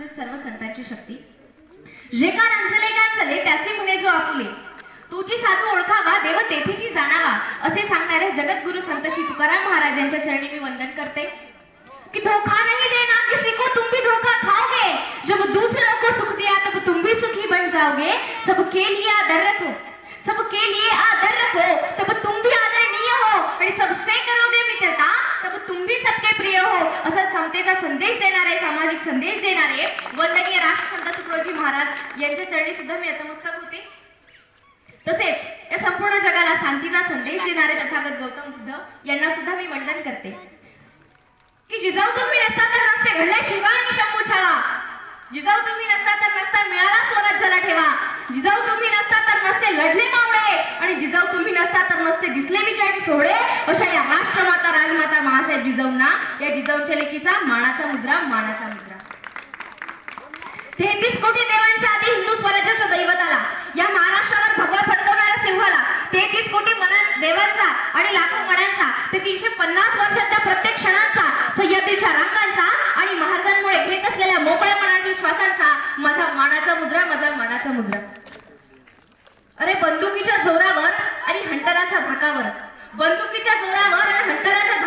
असते सर्व संतांची शक्ती. जे का रंजले त्याचे म्हणे जो आपुले, तुझी साधू ओळखावा देव तेथेची जाणावा, असे सांगणारे जगद्गुरु संत श्री तुकाराम महाराजांच्या चरणी मी वंदन करते. कि धोखा नहीं देना किसी को, तुम भी धोखा खाओगे. जब दूसरों को सुख दिया तब तुम भी सुखी बन जाओगे. सबके लिए आदर रखो, सबके लिए आदर रखो, तब तुम भी आदरणीय हो. आणि सबसे करोगे मित्रता तब तुम भी सबके प्रिय हो. असा समतेचा संदेश देणारे, सामाजिक संदेश देणारे वंदनीय राष्ट्रसंत तुकडोजी महाराज यांच्या चरणी सुद्धा मी नतमस्तक होते. तसेच या संपूर्ण जगाला शांतीचा संदेश देणारे तथागत गौतम बुद्ध यांना सुद्धा मी वंदन करते. की जिजाऊ तुम्ही नसता तर नसते घडले शिवा आणि शंभू छावा. जिजाऊ तुम्ही नसता तर नसता मिळाला स्वराज्याला ठेवा. जिजाऊ तुम्ही नसता तर नसते लढले मावळे, आणि जिजाऊ तुम्ही नसता तर नसते दिसले विजयाचे सोहळे. अशा या राष्ट्रमाता राजमाता महासाहेब जिजाऊंना, या जिजाऊच्या लेकीचा मानाचा मुजरा, मानाचा मुजरा. 33 कोटी देवांच्या आधी हिंदू स्वराज्याच्या दैवताला, या महाराष्ट्रावर भगवा फडकवणाऱ्या सिंहाला, 33 कोटी देवांचा आणि लाखो मनांचा, ते 350 वर्षाच्या प्रत्येक क्षणांचा, सह्याद्रीच्या रांगांचा आणि महाराजांमुळे घेत असलेल्या मोकळ्या मनातील श्वासांचा माझा मानाचा मुजरा, माझा मानाचा मुजरा. अरे बंदुकीच्या जोरावर आणि हंटराच्या धाकावर, बंदुकीच्या जोरावर आणि हंटराच्या